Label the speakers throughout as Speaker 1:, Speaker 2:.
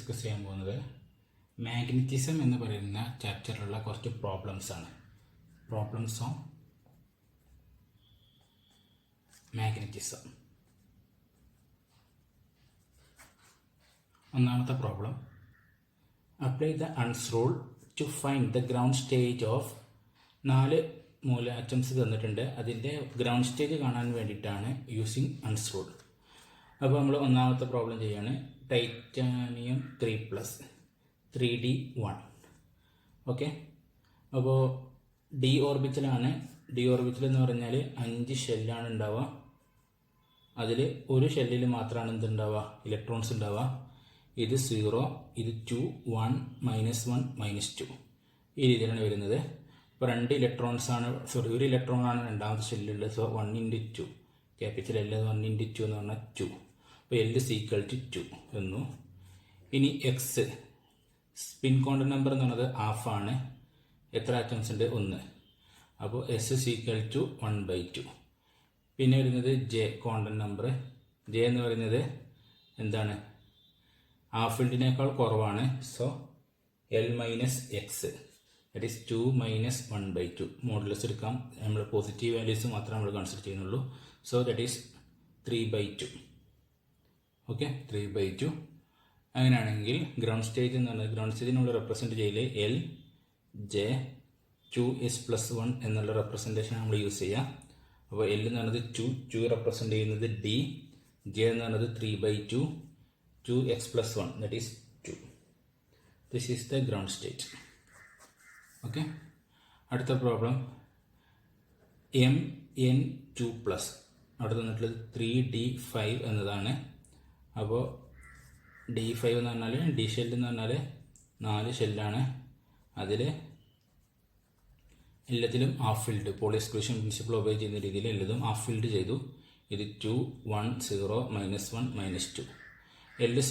Speaker 1: Discuss ചെയ്യാൻ പോകുന്നത് magnetism എന്ന് പറയുന്ന ചാപ്റ്ററിലുള്ള കുറച്ച് പ്രോബ്ലംസ് ആണ്. Problems on magnetism. ഒന്നാമത്തെ problem, apply the Hund's rule to find the ground state of 4 മൂല ആറ്റംസ് തന്നിട്ടുണ്ട്. അതിൻ്റെ ഗ്രൗണ്ട് സ്റ്റേജ് കാണാൻ വേണ്ടിയിട്ടാണ് യൂസിങ് അൺസ് റൂൾ. അപ്പോൾ നമ്മൾ ഒന്നാമത്തെ പ്രോബ്ലം ചെയ്യാണ്. Titanium 3+ 3d1. ഓക്കെ, അപ്പോൾ ഡി ഓർബിറ്റലാണ്. ഡി ഓർബിറ്റൽ എന്ന് പറഞ്ഞാൽ 5 ഷെല്ലാണ് ഉണ്ടാവുക. അതിൽ ഒരു ഷെല്ലിൽ മാത്രമാണ് എന്തുണ്ടാവുക, ഇലക്ട്രോൺസ് ഉണ്ടാവുക. ഇത് 0, ഇത് 2, 1, -1, -2 ഈ രീതിയിലാണ് വരുന്നത്. ഇപ്പോൾ 2 ഇലക്ട്രോൺസ് ആണ്, ഒരു ഇലക്ട്രോൺ ആണ് രണ്ടാമത്തെ ഷെല്ലുള്ളത്. സോ 1 × 2, ക്യാപിറ്റൽ L 1 × 2 എന്ന് പറഞ്ഞാൽ 2. അപ്പോൾ L = 2 എന്നു. ഇനി എക്സ് സ്പിൻ കോണ്ടന്റ് നമ്പർ എന്ന് പറയുന്നത് ഹാഫ് ആണ്. എത്ര ആറ്റംസ് ഉണ്ട്? 1. അപ്പോൾ S = 1/2. പിന്നെ വരുന്നത് ജെ കോണ്ടന്റ് നമ്പർ. ജെ എന്ന് പറയുന്നത് എന്താണ്? ഹാഫ് ഫീൽഡിനേക്കാൾ കുറവാണ്. So L - x, that is 2 - 1/2. Modulus എടുക്കാം. നമ്മൾ പോസിറ്റീവ് വാല്യൂസ് മാത്രമേ നമ്മൾ കൺസിഡർ ചെയ്യുന്നുള്ളൂ. So that is 3/2. ഓക്കെ, 3/2. അങ്ങനെയാണെങ്കിൽ ഗ്രൗണ്ട് സ്റ്റേജ് എന്ന് പറഞ്ഞാൽ, ഗ്രൗണ്ട് സ്റ്റേജ് നമ്മൾ റെപ്രസെൻറ്റ് ചെയ്യല് L J 2s+1 എന്നുള്ള റെപ്രസെൻറ്റേഷൻ നമ്മൾ യൂസ് ചെയ്യാം. അപ്പോൾ L എന്ന് പറയുന്നത് 2 റെപ്രസെൻറ്റ് ചെയ്യുന്നത് D, J എന്ന് പറയുന്നത് 3/2, 2x+1 that is 2. This is the ground state. Okay, അടുത്ത പ്രോബ്ലം Mn2+. അവിടെ തന്നിട്ടുള്ളത് 3d5 എന്നതാണ്. അപ്പോൾ d5 എന്ന് പറഞ്ഞാൽ ഡി ഷെല്ല് എന്ന് പറഞ്ഞാൽ 4 ഷെല്ലാണ്. അതിൽ എല്ലാത്തിലും half filled, poly exclusion principle obey ചെയ്യുന്ന രീതിയിൽ എല്ലാതും ഹാഫ് ഫിൽഡ് ചെയ്തു. ഇത് 2, 1, 0, -1, -2. L =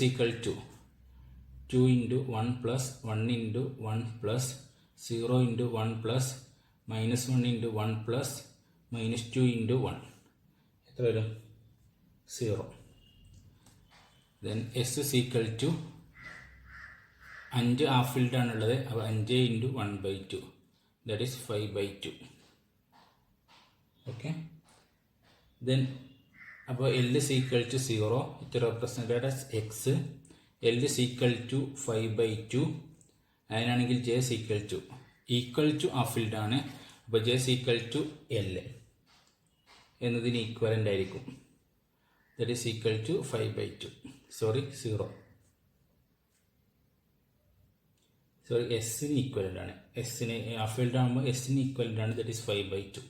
Speaker 1: 2 × 1 + 1 × 1 + 0 × 1 + -1 × 1 + -2 × 1. എത്ര വരും? 0. ദെൻ S = 5 ഹാഫ് ഫിൽഡ് ആണുള്ളത്. അപ്പോൾ 5 × 1/2, ദാറ്റ് ഈസ് 5/2. ഓക്കെ, ദെൻ അപ്പോൾ L = 0, it represented as x. L = 5/2. അതിനാണെങ്കിൽ J = ഹാഫ് ഫിൽഡ് ആണ്. അപ്പോൾ J = L എന്നതിന് ഈക്വലൻ്റ് ആയിരിക്കും. That is = 5/2. സോറി 0, എസ്സിന് ഈക്വലൻ്റ് ആണ്. എസ്സിന് ഹാഫ് ഫീൽഡ് ആകുമ്പോൾ എസ്സിന് ഈക്വലൻ്റ് ആണ്. That is 5/2.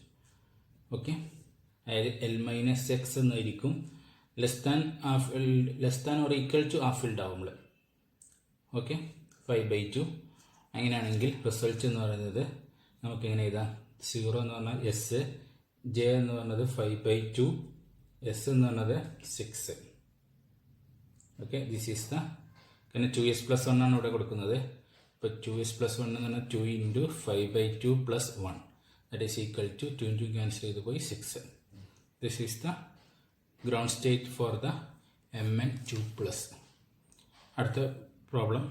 Speaker 1: ഓക്കെ, അതായത് L - x എന്നായിരിക്കും. Less than or equal to half field ആകുമ്പോൾ. ഓക്കെ, 5/2. അങ്ങനെയാണെങ്കിൽ റിസൾട്ട് എന്ന് പറയുന്നത് നമുക്കിങ്ങനെ എഴുതാം. 0 എന്ന് പറഞ്ഞാൽ S, J എന്ന് പറഞ്ഞത് 5/2, S എന്ന് പറഞ്ഞത് 6. ഓക്കെ, ദിസ് ഈസ് ദ, പിന്നെ 2s+1 ആണ് ഇവിടെ കൊടുക്കുന്നത്. ഇപ്പോൾ 2s+1 എന്ന് പറഞ്ഞാൽ 2 × 5/2 + 1, ദാറ്റ് ഈസ് = 2 × ക്യാൻസൽ ചെയ്ത് പോയി 6. This is the ground state for the Mn2+. അടുത്ത പ്രോബ്ലം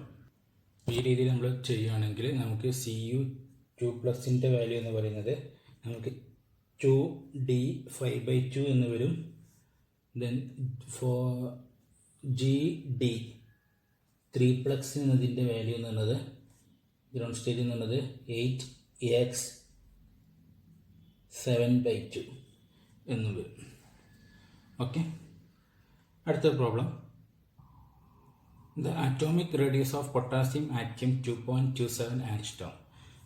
Speaker 1: ഈ രീതിയിൽ നമ്മൾ ചെയ്യുകയാണെങ്കിൽ നമുക്ക് Cu2+ൻ്റെ വാല്യൂ എന്ന് പറയുന്നത് നമുക്ക് 2d5/2 എന്ന് വരും. ദെൻ ഫോർ Gd 3+ എന്നതിൻ്റെ വാല്യൂ എന്ന് പറയുന്നത്, ഗ്രൗണ്ട് സ്റ്റേറ്റ് എന്ന് പറയുന്നത് 8x 7/2 എന്ന് വരും. ഓക്കെ, അടുത്ത problem, the atomic radius of potassium atom 2.27 angstrom.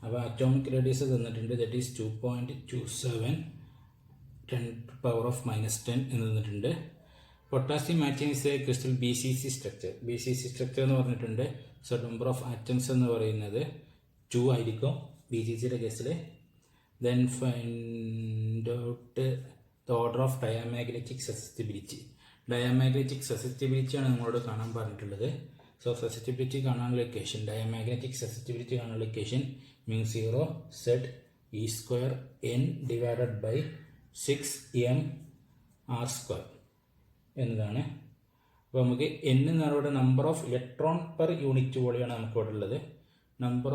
Speaker 1: അപ്പോൾ അറ്റോമിക് റേഡിയസ് തന്നിട്ടുണ്ട്. ദാറ്റ് ഈസ് 2.27 10⁻⁻10 എന്ന് തന്നിട്ടുണ്ട്. Potassium atom is A crystal BCC structure. BCC structure എന്ന് പറഞ്ഞിട്ടുണ്ട്. സോ നമ്പർ ഓഫ് ആറ്റംസ് എന്ന് പറയുന്നത് 2 ആയിരിക്കും BCCയുടെ കേസിൽ. Then find out the order of diamagnetic susceptibility. Diamagnetic susceptibility ആണ് നമ്മളോട് കാണാൻ പറഞ്ഞിട്ടുള്ളത്. സോ സസെപ്റ്റിബിലിറ്റി കാണാനുള്ള ഇക്വേഷൻ, ഡയാമാഗ്നറ്റിക് സസെപ്റ്റിബിലിറ്റി കാണാനുള്ള equation μ0 Z E² N / 6m r² എന്നതാണ്. അപ്പോൾ നമുക്ക് n എന്ന് പറയുന്നത് number of electron per unit വോളിയമാണ് നമുക്ക് ഇവിടെ ഉള്ളത്. നമ്പർ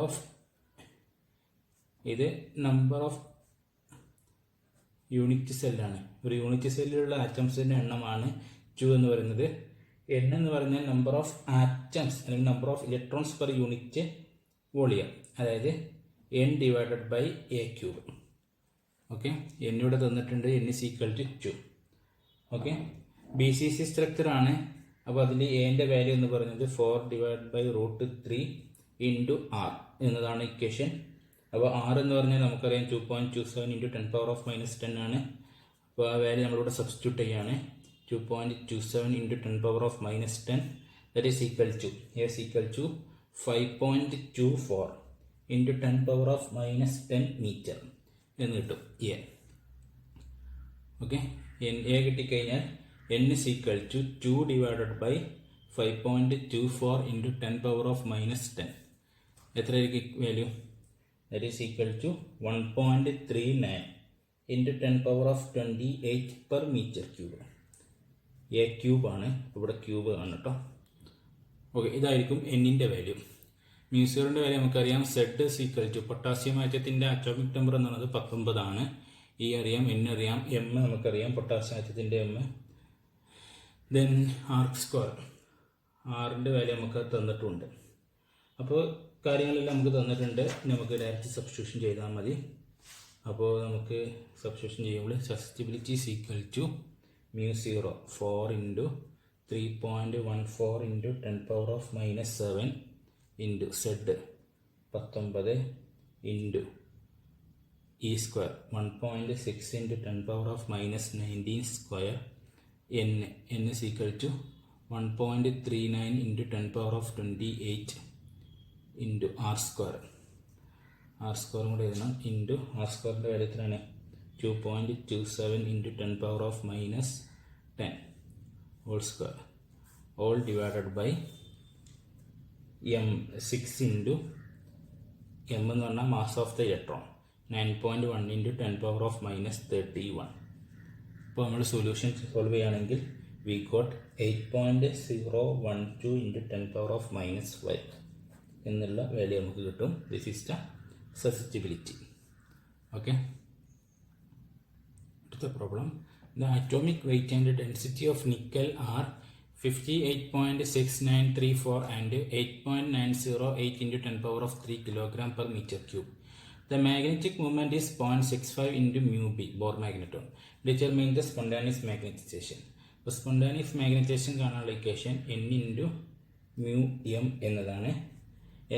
Speaker 1: ഓഫ് യൂണിറ്റ് സെല്ലാണ്. ഒരു യൂണിറ്റ് സെല്ലിലുള്ള ആറ്റംസിൻ്റെ എണ്ണമാണ് 2 എന്ന് പറയുന്നത്. n എന്ന് പറഞ്ഞാൽ നമ്പർ ഓഫ് ആറ്റംസ് അല്ലെങ്കിൽ number of electrons per unit volume, അതായത് n divided by a cube. Okay, n ഇവിടെ തന്നിട്ടുണ്ട്, n is equal to 2. Okay, BCC സ്ട്രക്ചറാണ്. അപ്പോൾ അതിൽ എൻ്റെ വാല്യൂ എന്ന് പറയുന്നത് 4 ഡിവൈഡ് ബൈ √3 ഇൻറ്റു R എന്നതാണ് ഇക്വേഷൻ. അപ്പോൾ R എന്ന് പറഞ്ഞാൽ നമുക്കറിയാം 2.27 ഇൻറ്റു 10⁻⁻10 ആണ്. അപ്പോൾ ആ വാല്യൂ നമ്മളിവിടെ സബ്സ്റ്റിറ്റ്യൂട്ട് ചെയ്യാണ്. 2.27 into 10⁻⁻10 that is equal to 5.24 into 10⁻⁻10 metre എന്ന് കിട്ടും എ. ഓക്കെ, എ കിട്ടിക്കഴിഞ്ഞാൽ n is equal to 2 divided by 5.24 into 10⁻⁻10. എത്രയായിരിക്കും value? That is equal to 1.39 into 10⁻28 per metre cube. എ ക്യൂബാണ്, ഇവിടെ ക്യൂബ് ആണ് കേട്ടോ. ഓക്കെ, ഇതായിരിക്കും എന്നിൻ്റെ വാല്യൂ. മ്യൂസിയറിൻ്റെ വാല്യൂ നമുക്കറിയാം. Z is equal to potassium ആറ്റത്തിൻ്റെ അറ്റോമിക് നമ്പർ എന്ന് പറയുന്നത് 19 ആണ്. ഈ അറിയാം, n അറിയാം, m നമുക്കറിയാം, പൊട്ടാസ്യം ആറ്റത്തിൻ്റെ m. ദെൻ R², ആറിൻ്റെ വാല്യൂ നമുക്ക് തന്നിട്ടുണ്ട്. അപ്പോൾ കാര്യങ്ങളെല്ലാം നമുക്ക് തന്നിട്ടുണ്ട്. നമുക്ക് ഡയറക്റ്റ് സബ്സ്റ്റിറ്റ്യൂഷൻ ചെയ്താൽ മതി. അപ്പോൾ നമുക്ക് സബ്സ്റ്റിറ്റ്യൂഷൻ ചെയ്യുമ്പോൾ susceptibility is equal to μ0 4 into 3.14 into 10⁻⁻7 into Z 19 into E² 1.6 into 10⁻⁻19 square. n is equal to 1.39 into 10⁻28 into R². R² കൂടെ എഴുതണം. ഇൻറ്റു R²ൻ്റെ വാല്യൂ എത്രയാണ്? 2.27 into 10⁻⁻10 whole square, all divided by m 6 into m എന്ന് പറഞ്ഞാൽ mass of the electron 9.1 into 10⁻⁻31. അപ്പോൾ നമ്മൾ solution solve ചെയ്യുകയാണെങ്കിൽ we got 8.012 into 10⁻⁻5 എന്നുള്ള value നമുക്ക് കിട്ടും. This is the susceptibility. Okay, അടുത്ത problem. The atomic weight and density of nickel are 58.6934 and 8.908 into 10⁻³ kilogram per meter cube. The magnetic moment is 0.65 into mu b, Bohr magneton. Determine the spontaneous magnetization. അപ്പോൾ spontaneous magnetization കാണാനുള്ള equation n into mu M എന്നതാണ്.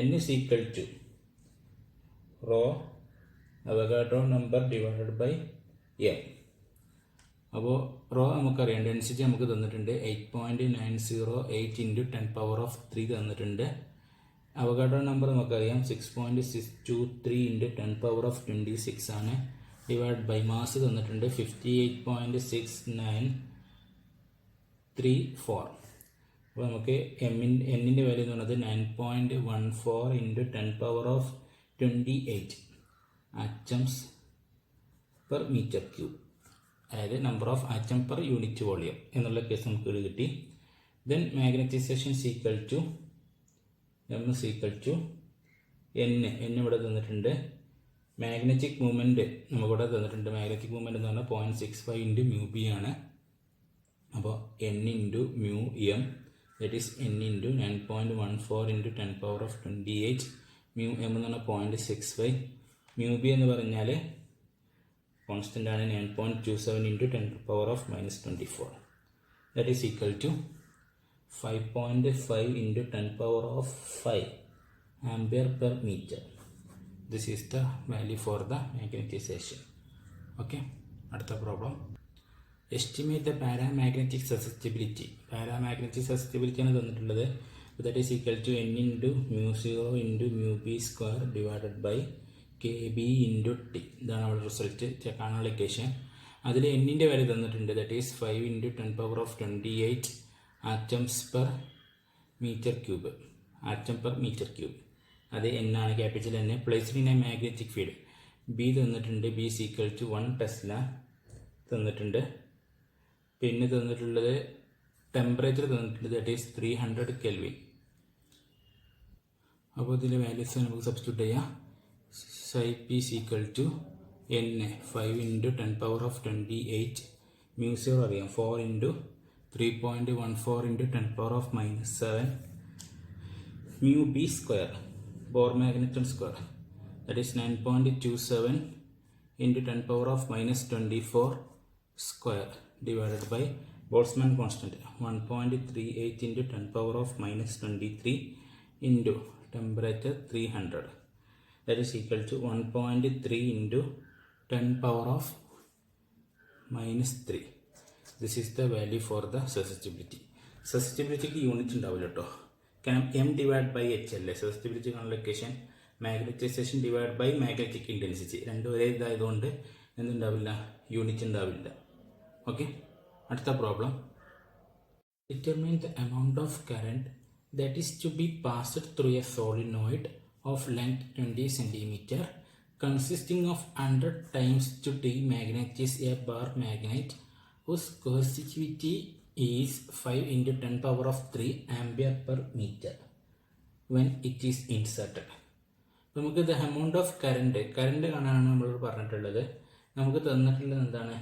Speaker 1: n is equal to rho Avogadro number divided by M. അപ്പോൾ rho നമുക്കറിയാം, density നമുക്ക് തന്നിട്ടുണ്ട് 8.908 into 10⁻³ തന്നിട്ടുണ്ട്. Avogadro number നമുക്കറിയാം 6.623 into 10⁻26 ആണ്. ഡിവൈഡ് ബൈ മാസ് തന്നിട്ടുണ്ട് 58.6934. അപ്പോൾ നമുക്ക് എന്നിൻ്റെ വാല്യൂ എന്ന് പറയുന്നത് 9.14 into 10⁻28 atoms per metre cube, അതായത് number of atom per unit volume എന്നുള്ള കേസ് നമുക്ക് ഇത് കിട്ടി. Then magnetization equal to m is equal to n ഇവിടെ തന്നിട്ടുണ്ട്. മാഗ്നറ്റിക് മൂവ്മെൻറ്റ് നമുക്കിവിടെ തന്നിട്ടുണ്ട്. മാഗ്നറ്റിക് മൂവ്മെൻറ്റ് എന്ന് പറഞ്ഞാൽ 0.65 ഇൻറ്റു മ്യൂ ബി ആണ്. അപ്പോൾ n into mu M that is n into 9.14 into 10⁻28. Mu M എന്ന് പറഞ്ഞാൽ 0.65. മ്യൂ ബി എന്ന് പറഞ്ഞാൽ കോൺസ്റ്റൻ്റ് ആണ് 9.27 into 10⁻⁻24. That is equal to 5.5 into 10⁻5 ampere per meter. This is the value for the magnetization. Okay, അടുത്ത problem. Estimate the paramagnetic susceptibility. Paramagnetic susceptibility ആണ് തന്നിട്ടുള്ളത്. That is equal to n into μ0 into mu B square divided by kb into T. ഇതാണ് അവിടെ result കാണാനുള്ള equation. അതിൽ എന്നിൻ്റെ value തന്നിട്ടുണ്ട്. That is 5 into 10⁻28 atoms per metre cube. Atom per metre cube അത് എന്നാണ്, capital N. Placed in a magnetic field. B തന്നിട്ടുണ്ട്. B is equal to 1 tesla തന്നിട്ടുണ്ട്. പിന്നെ തന്നിട്ടുള്ളത് ടെമ്പറേച്ചർ തന്നിട്ടുണ്ട്, ദാറ്റ് ഈസ് 300 കെൽവിൻ. അപ്പോൾ ഇതിൻ്റെ വാല്യൂസ് നമുക്ക് സബ്സ്റ്റിറ്റ്യൂട്ട് ചെയ്യാം. psi p is equal to n 5 into 10 power of 28, mu 0 അറിയാം 4 into 3.14 into 10 power of minus 7, mu b square, Bohr magneton square, that is 9.27 into 10 power of minus 24 square divided by Boltzmann constant 1.38 into 10 power of minus 23 into temperature 300, that is equal to 1.3 into 10 power of minus 3. This is the value for the susceptibility. Susceptibility unit ഉണ്ടാവില്ല കേട്ടോ, കാരണം m ഡിവൈഡ് ബൈ h അല്ലേ susceptibility കാണുന്ന location. Magnetization divide by magnetic intensity രണ്ടും ഒരേ ഇതായതുകൊണ്ട് എന്തുണ്ടാവില്ല, യൂണിറ്റ് ഉണ്ടാവില്ല. ഓക്കെ, അടുത്ത problem. Determine the amount of current that is to be passed through a solenoid of length 20 cm consisting of 100 times to demagnetize a bar magnet whose coercivity is 5 into 10 power of 3 ampere per meter when it is inserted. നമുക്ക് the amount of current കാണാനാണ് നമ്മൾ പറഞ്ഞിട്ടുള്ളത്. നമുക്ക് തന്നിട്ടുള്ളത് എന്താണ്,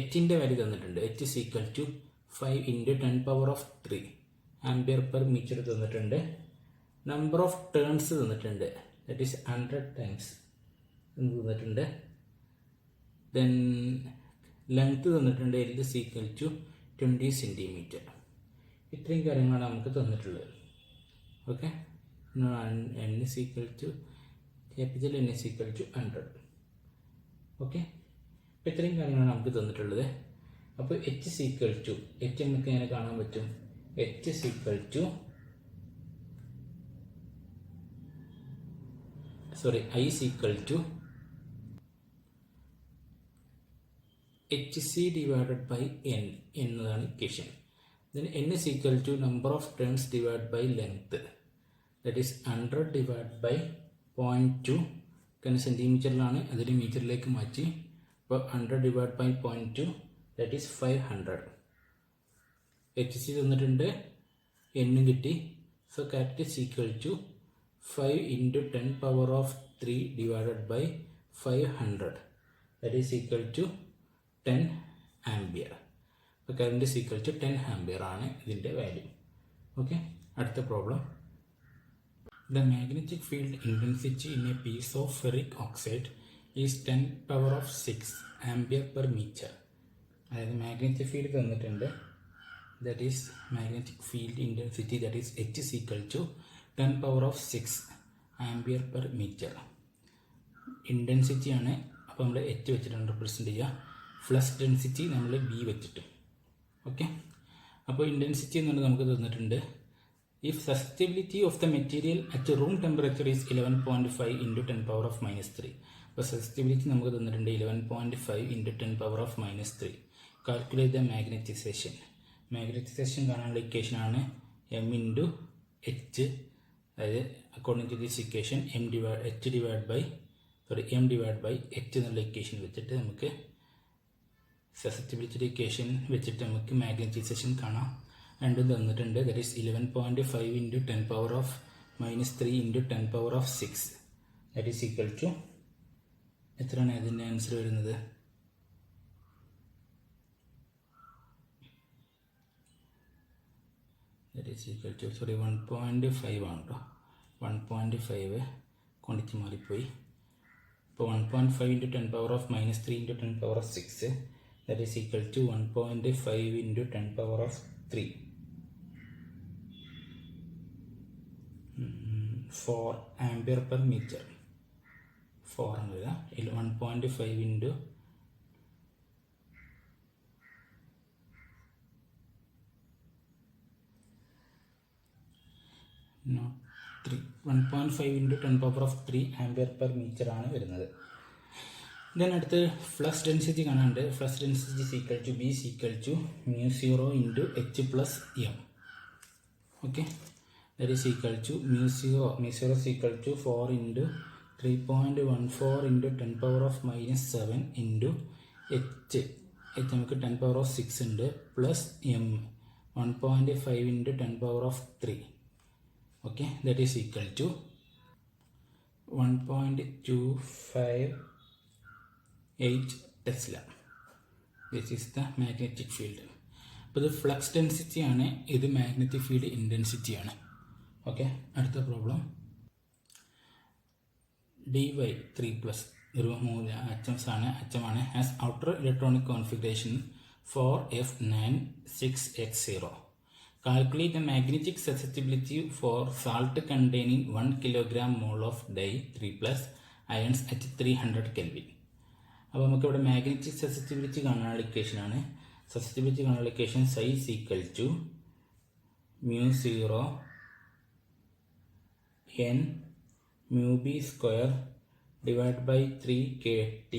Speaker 1: എച്ചിൻ്റെ value തന്നിട്ടുണ്ട്. H is equal to 5 into 10 power of 3 ampere per metre തന്നിട്ടുണ്ട്. നമ്പർ ഓഫ് ടേൺസ് തന്നിട്ടുണ്ട്, ദറ്റ് ഈസ് 100 ടൈംസ് തന്നിട്ടുണ്ട്. ദെൻ ലെങ്ത് തന്നിട്ടുണ്ട്, L is equal to 20 centimetre. ഇത്രയും കാര്യങ്ങളാണ് നമുക്ക് തന്നിട്ടുള്ളത്. Okay, N is equal to capital N is equal to 100. Okay, അപ്പോൾ ഇത്രയും കാര്യങ്ങളാണ് നമുക്ക് തന്നിട്ടുള്ളത്. അപ്പോൾ H is equal to, H നമുക്ക് എങ്ങനെ കാണാൻ പറ്റും, H is equal to I is equal to H C divided by N എന്നതാണ് equation. Then N is equal to number of turns divide by length, that is 100 divide by 0.2, കാരണം സെൻറ്റിമീറ്ററിലാണ് അതിന് മീറ്ററിലേക്ക് മാറ്റി. അപ്പോൾ 100 divide by 0.2, that is 500. H C തന്നിട്ടുണ്ട്, എന്നും കിട്ടി. സോ കാറ്റ് is equal to 5 into 10 power of 3 divided by 500, that is equal to 10 ampere. അപ്പോൾ current is equal to 10 ampere ആണ് ഇതിൻ്റെ വാല്യൂ. ഓക്കെ, അടുത്ത problem. The magnetic field intensity in a piece of ferric oxide is 10 power of 6 ampere per metre. അതായത് magnetic field തന്നിട്ടുണ്ട്, that is magnetic field intensity, that is H is equal to 10 power of 6 ampere per metre. ഇൻറ്റൻസിറ്റിയാണ്, അപ്പോൾ നമ്മൾ H വെച്ചിട്ടാണ് represent ചെയ്യുക. Flux density നമ്മൾ B വെച്ചിട്ട്. Okay, അപ്പോൾ ഇൻറ്റൻസിറ്റി എന്നുള്ളത് നമുക്ക് തന്നിട്ടുണ്ട്. If susceptibility of the material at room temperature is 11.5 into 10 power of minus 3. അപ്പോൾ സസ്റ്റബിലിറ്റി നമുക്ക് തന്നിട്ടുണ്ട് 11.5 into 10 power of minus 3. Calculate the magnetization. Magnetization കാണാനുള്ള ഇക്വേഷനാണ് എം ഇൻറ്റു എച്ച്, അതായത് according to this equation M divide by H എന്നുള്ള equation വെച്ചിട്ട് നമുക്ക് susceptibility equation വെച്ചിട്ട് നമുക്ക് മാഗ്നറ്റൈസേഷൻ കാണാം. രണ്ടും തന്നിട്ടുണ്ട്, that is 11.5 into 10 power of minus 3 into 10 power of 6, that is equal to എത്രയാണ് അതിൻ്റെ ആൻസർ വരുന്നത്, ദറ്റ് ഈസ് ഈക്വൽ ടു 1.5 ആണ് കേട്ടോ. 1.5 ക്വാണ്ടിറ്റി മാറിപ്പോയി. അപ്പോൾ 1.5 into 10 power of minus 3 into 10 power of 6, that is equal to 1.5 into 10 power of 3. 4 ampere per metre. 4 ആണ് 1.5 into 1.5 into 10 power of 3 ampere per metre ആണ് വരുന്നത്. ദെൻ അടുത്ത് flux density കാണാനുണ്ട്. Flux density is equal to B is equal to mu0 into H plus M. Okay, that is equal to mu0 is equal to 4 into 3.14 into 10 power of minus 7 into H. H നമുക്ക് 10 power of 6 ഉണ്ട് plus M 1.5 into 10 power of 3. Okay, that is equal to 1.258 tesla. This is the magnetic field. അപ്പോൾ ഇത് flux ഡെൻസിറ്റിയാണ്, ഇത് magnetic field ഇൻറ്റൻസിറ്റിയാണ്. Okay, അടുത്ത problem. dy 3+ ഒരു അറ്റമാണ് has outer electronic configuration 4f96x0. Calculate the magnetic susceptibility for salt containing 1 kilogram mole of di 3+ ions at 300 Kelvin. അപ്പോൾ നമുക്കിവിടെ മാഗ്നറ്റിക് സസെപ്റ്റിബിലിറ്റി കാണാനുള്ള ഇക്വേഷനാണ്. സസെപ്റ്റിബിലിറ്റി കാണാനുള്ള equation psi is equal to μ0 n mu b square divided by 3 kt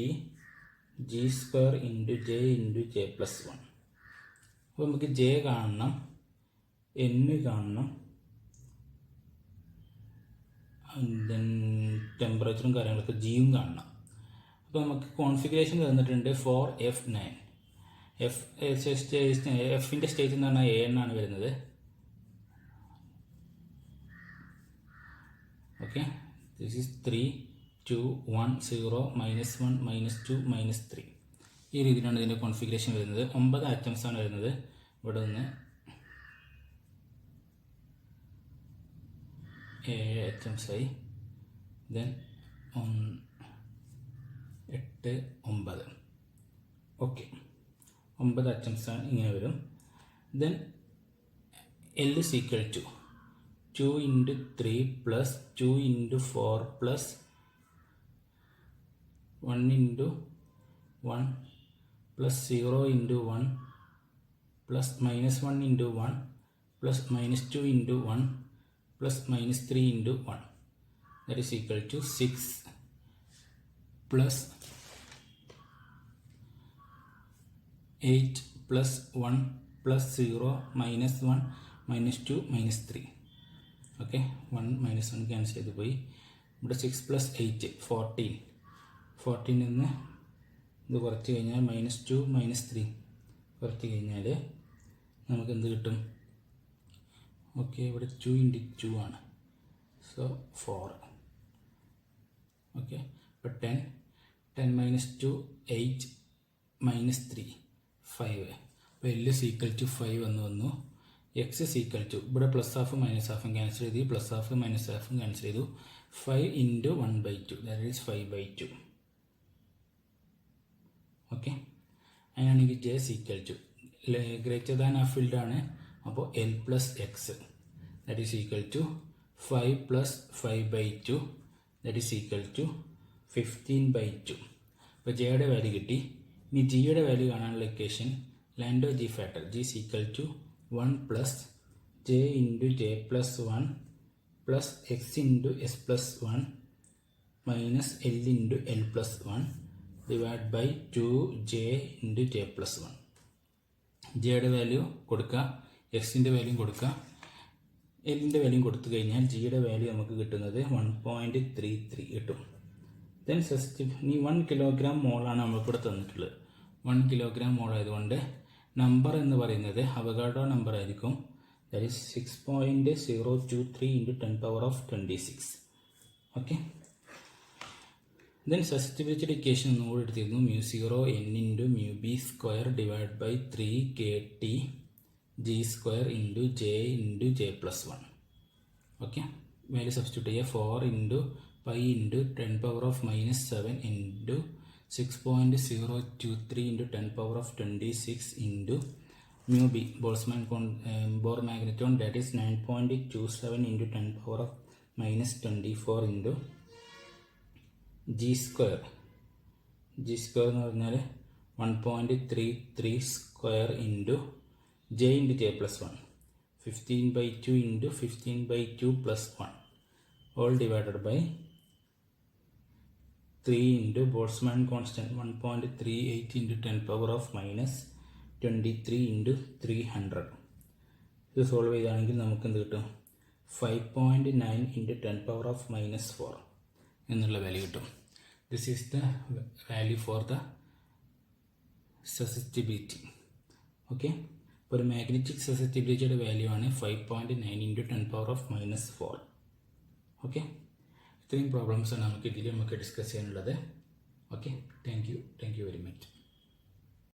Speaker 1: g square into j plus 1. അപ്പോൾ നമുക്ക് j കാണണം, n കാണണം, then ടെമ്പറേച്ചറും കാര്യങ്ങളൊക്കെ ജിയും കാണണം. അപ്പോൾ നമുക്ക് കോൺഫിഗറേഷൻ തന്നിട്ടുണ്ട് 4f9. എഫിൻ്റെ സ്റ്റേറ്റ് എന്ന് പറഞ്ഞാൽ AN ആണ് വരുന്നത്. Okay, this is 3 2 1 0 -1 -2 -3. ഈ രീതിയിലാണ് ഇതിൻ്റെ കോൺഫിഗറേഷൻ വരുന്നത്. 9 ആറ്റംസ് ആണ് വരുന്നത്. ഇവിടെ നിന്ന് 7 ആറ്റംസായി, ദെൻ 8 9. ഓക്കെ, 9 ആറ്റംസാണ് ഇങ്ങനെ വരും. Then L is equal to 2 into 3 plus 2 into 4 plus 1 into 1 plus 0 into 1 plus -1 into 1 plus -2 into 1 plus -3 into 1. That is equal to 6 plus 8 plus 1 plus 0 -1 -2 -3. Okay, 1 -1 cancel ചെയ്ത് പോയി. ഇവിടെ 6 plus 8 14. 14 നിന്ന് ഇത് കുറച്ച് കഴിഞ്ഞാൽ -2 -3 കുറച്ച് കഴിഞ്ഞാൽ നമുക്ക് എന്ത് കിട്ടും? ഓക്കെ, ഇവിടെ 2 into 2 ആണ്, സോ 4. ഓക്കെ, ഇപ്പോൾ 10 -2 8 -3 5. അപ്പോൾ L is equal to 5 എന്ന് വന്നു. X is equal to ഇവിടെ പ്ലസ് ഹാഫും മൈനസ് ഹാഫും ക്യാൻസൽ ചെയ്തു, പ്ലസ് ഹാഫും മൈനസ് ഹാഫും ക്യാൻസൽ ചെയ്തു. 5 into 1/2 ദാറ്റ് ഈസ് 5/2. ഓക്കെ, അങ്ങനെയാണെങ്കിൽ J is equal to greater than ആ ഫീൽഡാണ്. അപ്പോൾ L plus X that is equal to 5 plus 5/2 that is equal to 15/2. അപ്പോൾ ജെയുടെ വാല്യൂ കിട്ടി. ഇനി ജിയുടെ വാല്യൂ കാണാനുള്ള equation Landau G factor G is equal to 1 plus J into J plus 1 plus X into S plus 1 minus L into L plus 1 divided by 2J into J plus 1. ജെയുടെ value കൊടുക്കുക, എക്സിൻ്റെ value കൊടുക്കുക, എല്ലിൻ്റെ value കൊടുത്തു കഴിഞ്ഞാൽ ജിയുടെ value നമുക്ക് കിട്ടുന്നത് 1.33 കിട്ടും. ദെൻ ഇനി 1 കിലോഗ്രാം മോളാണ് നമ്മൾക്കിവിടെ തന്നിട്ടുള്ളത്. 1 കിലോഗ്രാം മോൾ ആയതുകൊണ്ട് നമ്പർ എന്ന് പറയുന്നത് അവഗാഡ്രോ നമ്പർ ആയിരിക്കും. That is 6.023 into 10 power of 26. Okay, then susceptibility equation ഒന്നുകൂടി എടുത്തിരുന്നു. μ0 n into mu b square divided by 3 kt g square into j plus 1. Okay, value substitute ചെയ്യുക. 4 into pi into 10 power of -7 into 6.023 into 10 power of 26 into mu b Bohr magneton that is 9.27 into 10 power of -24 into g square എന്ന് പറഞ്ഞാൽ 1.33 square into j into j plus 1 15/2 into 15/2 plus 1 all divided by 3 into Boltzmann constant 1.38 into 10 power of -23 into 300. ഇത് solve ചെയ്താണെങ്കിൽ നമുക്ക് എന്ത് കിട്ടും? 5.9 into 10 power of -4 എന്നുള്ള value കിട്ടും. This is the value for the susceptibility. Okay, അപ്പോൾ ഒരു magnetic സസെപ്റ്റിബിലിറ്റിയുടെ value ആണ് 5.9 × 10⁻⁻⁴. Okay, ഇത്രയും പ്രോബ്ലംസാണ് നമുക്ക് ഡിസ്കസ് ചെയ്യാനുള്ളത്. Okay, thank you very much.